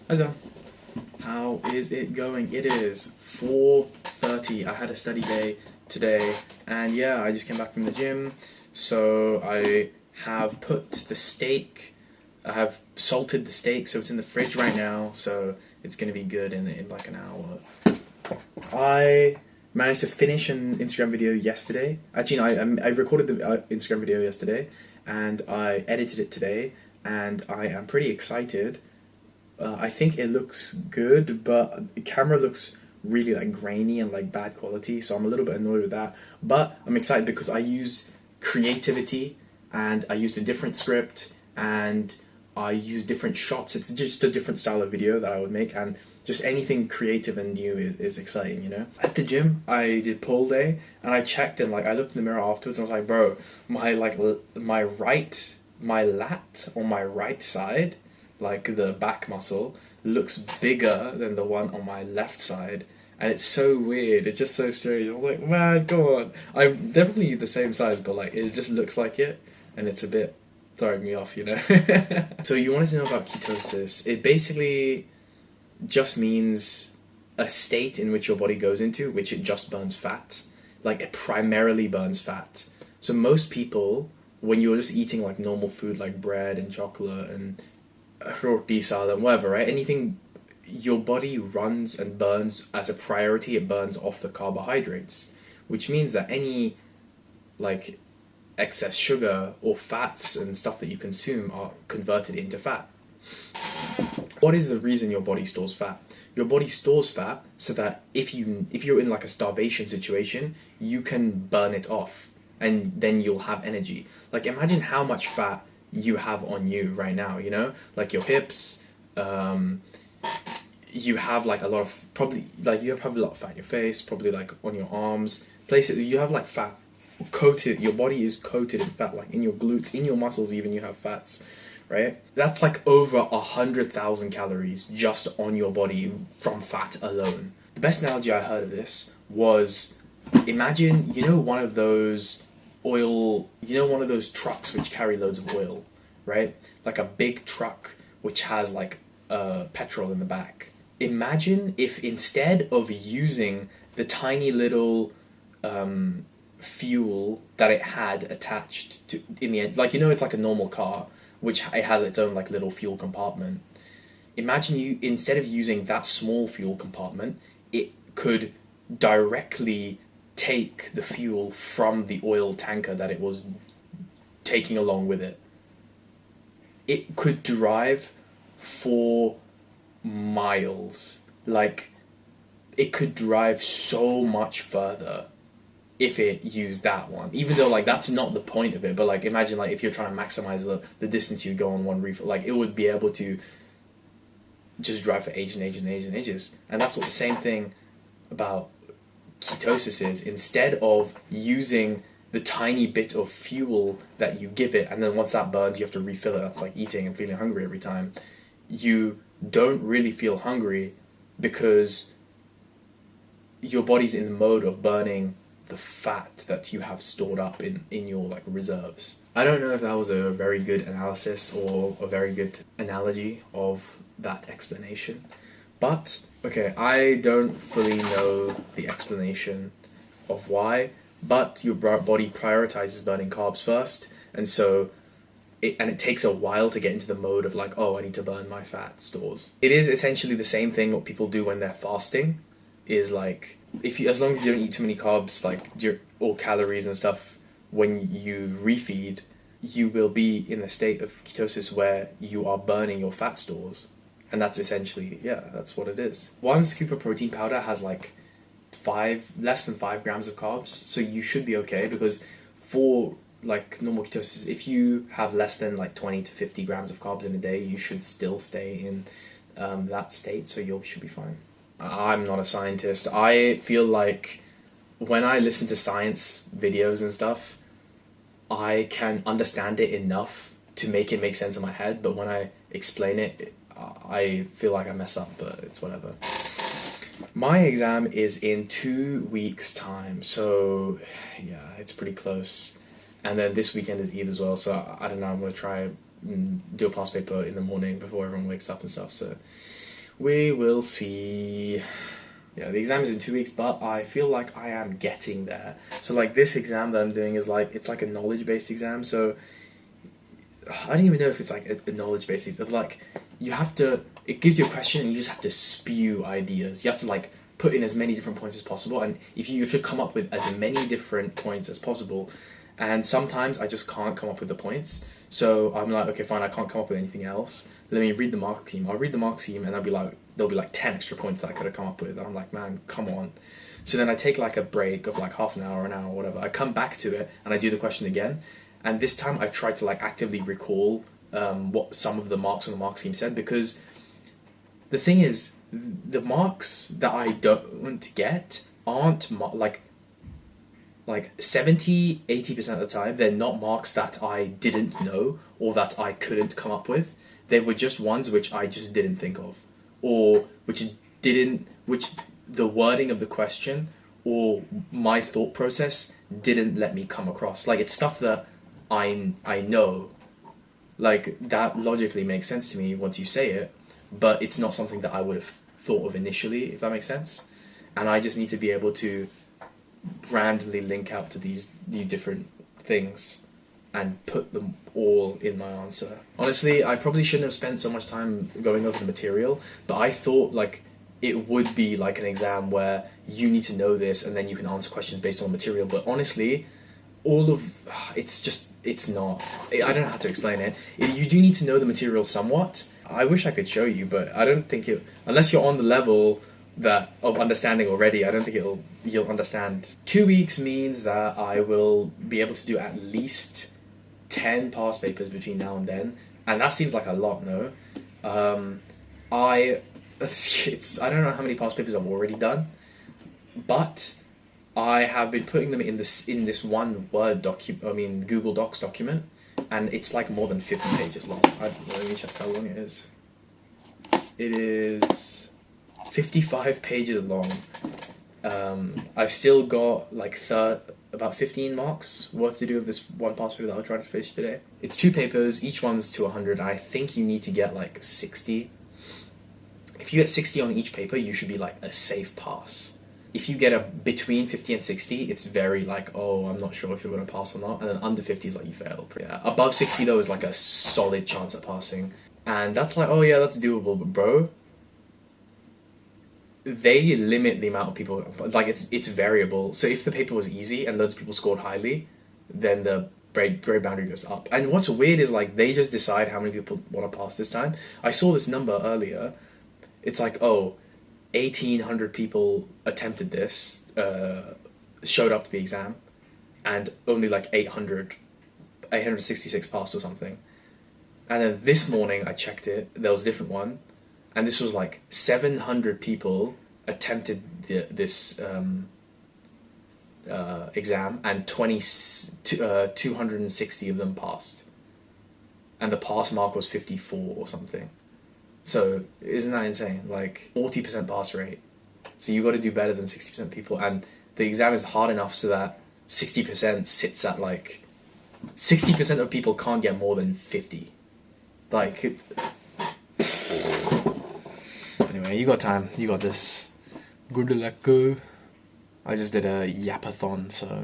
Hi Zan. How is it going? It is 4:30. I had a study day today, and yeah, I just came back from the gym. So I have put the steak, I have salted the steak, so it's in the fridge right now. So it's gonna be good in like an hour. I managed to finish an Instagram video yesterday. Actually, no, I recorded the Instagram video yesterday, and I edited it today, and I am pretty excited. I think it looks good, but the camera looks really like grainy and like bad quality, so I'm a little bit annoyed with that. But I'm excited because I used creativity and I used a different script and I used different shots. It's just a different style of video that I would make, and just anything creative and new is exciting, you know? At the gym, I did pull day and I checked and like I looked in the mirror afterwards and I was like, bro, my lat on my right side, like the back muscle, looks bigger than the one on my left side. And it's so weird. It's just so strange. I was like, man, come on. I'm definitely the same size, but like it just looks like it, and it's a bit throwing me off, you know. So you wanted to know about ketosis. It basically just means a state in which your body goes into, which it just burns fat. Like it primarily burns fat. So most people, when you're just eating like normal food like bread and chocolate and roti salad, whatever, right? Anything your body runs and burns as a priority, it burns off the carbohydrates, which means that any like excess sugar or fats and stuff that you consume are converted into fat. What is the reason your body stores fat? Your body stores fat so that if you're in like a starvation situation, you can burn it off and then you'll have energy. Like imagine how much fat you have on you right now, you know? Like your hips, you have like a lot of, probably like you have probably a lot of fat in your face, probably like on your arms, places you have like fat coated, your body is coated in fat, like in your glutes, in your muscles even you have fats, right? That's like over 100,000 calories just on your body from fat alone. The best analogy I heard of this was, imagine, one of those one of those trucks which carry loads of oil, right? Like a big truck which has like petrol in the back. Imagine if instead of using the tiny little fuel that it had attached to in the end, like it's like a normal car which it has its own like little fuel compartment. Imagine you, instead of using that small fuel compartment, it could directly take the fuel from the oil tanker that it was taking along with it. It could drive 4 miles. Like, it could drive so much further if it used that one. Even though, like, that's not the point of it, but, like, imagine, like, if you're trying to maximize the distance you go on one refill, like, it would be able to just drive for ages and ages and ages and ages. And that's what the same thing about ketosis is. Instead of using the tiny bit of fuel that you give it, and then once that burns, you have to refill it. That's like eating and feeling hungry every time. You don't really feel hungry because your body's in the mode of burning the fat that you have stored up in your like reserves. I don't know if that was a very good analysis or a very good analogy of that explanation, but okay, I don't fully know the explanation of why, but your body prioritizes burning carbs first, and so it takes a while to get into the mode of like, oh, I need to burn my fat stores. It is essentially the same thing what people do when they're fasting, is like, as long as you don't eat too many carbs, like or calories and stuff, when you refeed, you will be in a state of ketosis where you are burning your fat stores. And that's essentially, yeah, that's what it is. 1 scoop of protein powder has like less than 5 grams of carbs, so you should be okay, because for like normal ketosis, if you have less than like 20 to 50 grams of carbs in a day, you should still stay in that state, so you should be fine. I'm not a scientist. I feel like when I listen to science videos and stuff, I can understand it enough to make it make sense in my head, but when I explain it, I feel like I mess up, but it's whatever. My exam is in 2 weeks' time, so yeah, it's pretty close. And then this weekend is Eid as well, so I don't know, I'm going to try and do a past paper in the morning before everyone wakes up and stuff, so We will see. Yeah, the exam is in 2 weeks, but I feel like I am getting there. So like this exam that I'm doing is like, it's like a knowledge-based exam. So I don't even know if it's like a knowledge-based exam. Like you have to, it gives you a question and you just have to spew ideas. You have to like put in as many different points as possible. And if you come up with as many different points as possible, and sometimes I just can't come up with the points. So I'm like, okay, fine, I can't come up with anything else. Let me read the mark scheme. I'll read the mark scheme and there'll be like 10 extra points that I could have come up with. And I'm like, man, come on. So then I take like a break of like half an hour, whatever. I come back to it and I do the question again. And this time I tried to like actively recall what some of the marks on the mark scheme said, because the thing is, the marks that I don't get aren't like 70-80% of the time, they're not marks that I didn't know or that I couldn't come up with. They were just ones which I just didn't think of, or which the wording of the question or my thought process didn't let me come across. Like it's stuff that I know, like that logically makes sense to me once you say it, but it's not something that I would have thought of initially, if that makes sense. And I just need to be able to randomly link out to these different things and put them all in my answer. Honestly, I probably shouldn't have spent so much time going over the material, but I thought like it would be like an exam where you need to know this and then you can answer questions based on material. But honestly, it's not. I don't know how to explain it. You do need to know the material somewhat. I wish I could show you, but I don't think unless you're on the level of understanding already, I don't think you'll understand. 2 weeks means that I will be able to do at least 10 past papers between now and then, and that seems like a lot, no? I don't know how many past papers I've already done, but I have been putting them in this one Google Docs document, and it's like more than 50 pages long. Let me check how long it is. It is 55 pages long. I've still got like about 15 marks worth to do of this one past paper that I'll try to finish today. It's 2 papers, each one's to 100. I think you need to get like 60. If you get 60 on each paper, you should be like a safe pass. If you get between 50 and 60, it's very like, oh, I'm not sure if you're going to pass or not. And then under 50 is like you failed. Yeah. Above 60 though is like a solid chance at passing. And that's like, oh yeah, that's doable. But bro, they limit the amount of people, like it's variable. So if the paper was easy and loads of people scored highly, then the grade boundary goes up. And what's weird is like they just decide how many people want to pass this time. I saw this number earlier. It's like, oh, 1,800 people attempted this, showed up to the exam, and only like 866 passed or something. And then this morning I checked it, there was a different one, and this was like 700 people attempted this exam, and 260 of them passed. And the pass mark was 54 or something. So isn't that insane? Like 40% pass rate. So you got to do better than 60% people, and the exam is hard enough so that 60% sits at like 60% of people can't get more than 50. Like anyway, you got time. You got this. Good luck. I just did a yappathon, so